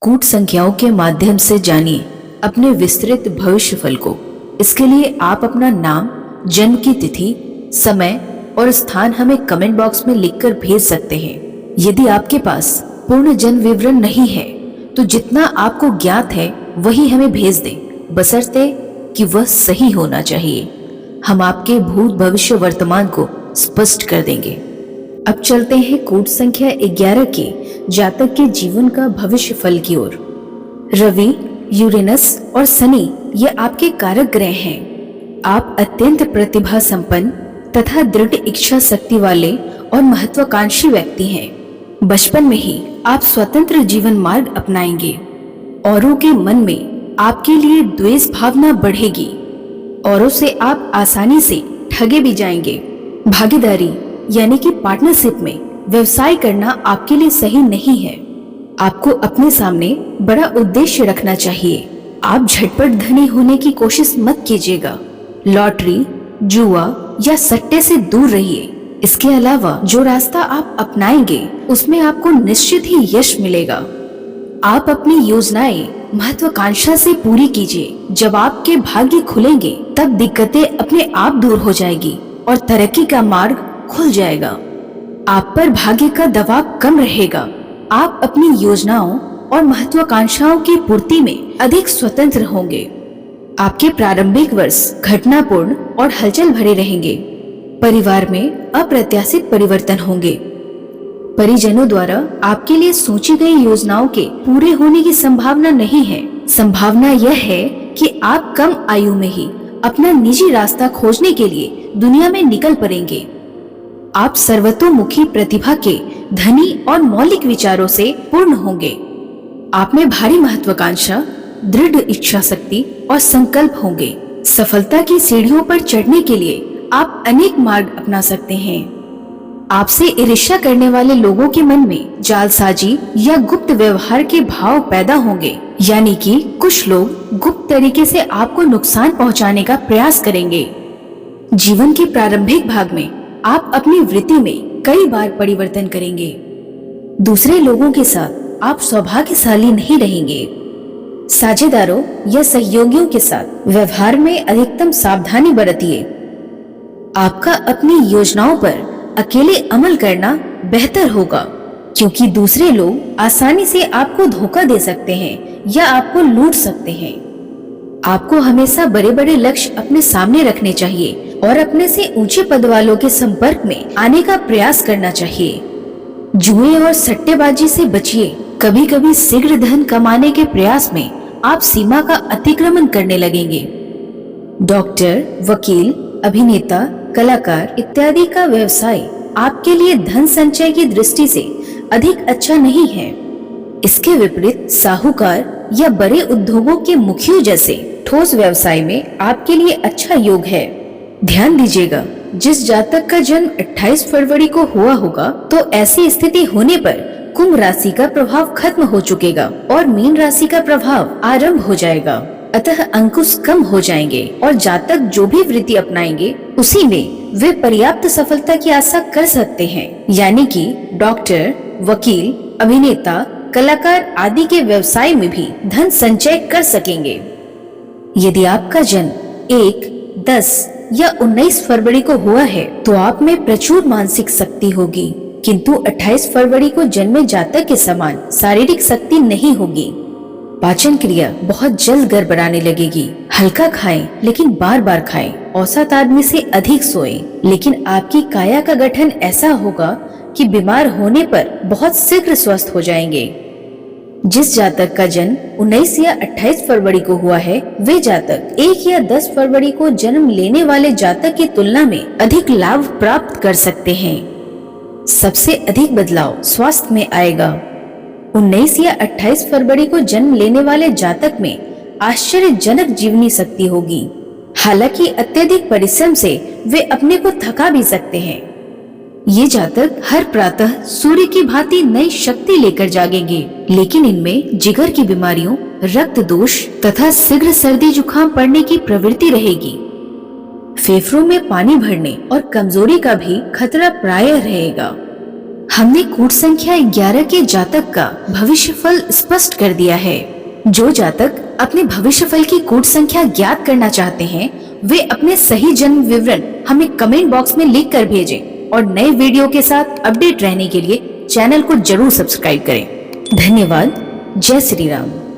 कूट संख्याओं के माध्यम से जानिए अपने विस्तृत भविष्य फल को। इसके लिए आप अपना नाम, जन्म की तिथि, समय और स्थान हमें कमेंट बॉक्स में लिखकर भेज सकते हैं। यदि आपके पास पूर्ण जन्म विवरण नहीं है तो जितना आपको ज्ञात है वही हमें भेज दें, बशर्ते कि वह सही होना चाहिए। हम आपके भूत भविष्य वर्तमान को स्पष्ट कर देंगे। अब चलते हैं कूट संख्या 11 के जातक के जीवन का भविष्य फल की ओर। रवि, यूरेनस और शनि ये आपके कारक ग्रह हैं। आप अत्यंत प्रतिभा संपन्न तथा दृढ़ इच्छा शक्ति वाले और महत्वाकांक्षी व्यक्ति हैं। बचपन में ही आप स्वतंत्र जीवन मार्ग अपनाएंगे। औरों के मन में आपके लिए द्वेष भावना बढ़ेगी। औरों से आप आसानी से ठगे भी जाएंगे। भागीदारी यानी कि पार्टनरशिप में व्यवसाय करना आपके लिए सही नहीं है। आपको अपने सामने बड़ा उद्देश्य रखना चाहिए। आप झटपट धनी होने की कोशिश मत कीजिएगा। लॉटरी, जुआ या सट्टे से दूर रहिए। इसके अलावा जो रास्ता आप अपनाएंगे उसमें आपको निश्चित ही यश मिलेगा। आप अपनी योजनाएं महत्वाकांक्षा से पूरी कीजिए। जब आपके भाग्य खुलेंगे तब दिक्कतें अपने आप दूर हो जाएगी और तरक्की का मार्ग खुल जाएगा। आप पर भाग्य का दबाव कम रहेगा। आप अपनी योजनाओं और महत्वाकांक्षाओं की पूर्ति में अधिक स्वतंत्र होंगे। आपके प्रारंभिक वर्ष घटनापूर्ण और हलचल भरे रहेंगे। परिवार में अप्रत्याशित परिवर्तन होंगे। परिजनों द्वारा आपके लिए सोची गई योजनाओं के पूरे होने की संभावना नहीं है। संभावना यह है कि आप कम आयु में ही अपना निजी रास्ता खोजने के लिए दुनिया में निकल पड़ेंगे। आप सर्वतोमुखी प्रतिभा के धनी और मौलिक विचारों से पूर्ण होंगे। आप में भारी महत्वाकांक्षा, दृढ़ इच्छा शक्ति और संकल्प होंगे। सफलता की सीढ़ियों पर चढ़ने के लिए आप अनेक मार्ग अपना सकते हैं। आपसे ईर्ष्या करने वाले लोगों के मन में जालसाजी या गुप्त व्यवहार के भाव पैदा होंगे, यानी कि कुछ लोग गुप्त तरीके से आपको नुकसान पहुंचाने का प्रयास करेंगे। जीवन के प्रारंभिक भाग में आप अपनी वृत्ति में कई बार परिवर्तन करेंगे। दूसरे लोगों के साथ आप सौभाग्यशाली नहीं रहेंगे। साझेदारों या सहयोगियों के साथ व्यवहार में अधिकतम सावधानी बरतिए। आपका अपनी योजनाओं पर अकेले अमल करना बेहतर होगा, क्योंकि दूसरे लोग आसानी से आपको धोखा दे सकते हैं या आपको लूट सकते हैं। आपको हमेशा बड़े बड़े लक्ष्य अपने सामने रखने चाहिए और अपने से ऊंचे पद वालों के संपर्क में आने का प्रयास करना चाहिए। जुए और सट्टेबाजी से बचिए। कभी कभी शीघ्र धन कमाने के प्रयास में आप सीमा का अतिक्रमण करने लगेंगे। डॉक्टर, वकील, अभिनेता, कलाकार इत्यादि का व्यवसाय आपके लिए धन संचय की दृष्टि से अधिक अच्छा नहीं है। इसके विपरीत साहूकार या बड़े उद्योगों के मुखियों जैसे ठोस व्यवसाय में आपके लिए अच्छा योग है। ध्यान दीजिएगा, जिस जातक का जन्म 28 फरवरी को हुआ होगा तो ऐसी स्थिति होने पर कुंभ राशि का प्रभाव खत्म हो चुकेगा और मीन राशि का प्रभाव आरंभ हो जाएगा। अतः अंकुश कम हो जाएंगे और जातक जो भी वृत्ति अपनाएंगे उसी में वे पर्याप्त सफलता की आशा कर सकते हैं। यानी कि डॉक्टर, वकील, अभिनेता, कलाकार आदि के व्यवसाय में भी धन संचय कर सकेंगे। यदि आपका जन्म 1, 10 या 19 फरवरी को हुआ है तो आप में प्रचुर मानसिक शक्ति होगी, किंतु 28 फरवरी को जन्मे जातक के समान शारीरिक शक्ति नहीं होगी। पाचन क्रिया बहुत जल्द गड़बड़ाने लगेगी। हल्का खाएं लेकिन बार बार खाएं। औसत आदमी से अधिक सोएं, लेकिन आपकी काया का गठन ऐसा होगा कि बीमार होने पर बहुत शीघ्र स्वस्थ हो जाएंगे। जिस जातक का जन्म 19 या 28 फरवरी को हुआ है वे जातक 1 या 10 फरवरी को जन्म लेने वाले जातक की तुलना में अधिक लाभ प्राप्त कर सकते हैं। सबसे अधिक बदलाव स्वास्थ्य में आएगा। 19 या 28 फरवरी को जन्म लेने वाले जातक में आश्चर्यजनक जीवनी शक्ति होगी। हालांकि अत्यधिक परिश्रम से वे अपने को थका भी सकते हैं। ये जातक हर प्रातः सूर्य की भांति नई शक्ति लेकर जागेंगे, लेकिन इनमें जिगर की बीमारियों, रक्त दोष तथा शीघ्र सर्दी जुकाम पड़ने की प्रवृत्ति रहेगी। फेफड़ों में पानी भरने और कमजोरी का भी खतरा प्रायः रहेगा। हमने कूट संख्या 11 के जातक का भविष्यफल स्पष्ट कर दिया है। जो जातक अपने भविष्यफल की कूट संख्या ज्ञात करना चाहते हैं, वे अपने सही जन्म विवरण हमें कमेंट बॉक्स में लिख कर भेजें और नए वीडियो के साथ अपडेट रहने के लिए चैनल को जरूर सब्सक्राइब करें। धन्यवाद। जय श्री राम।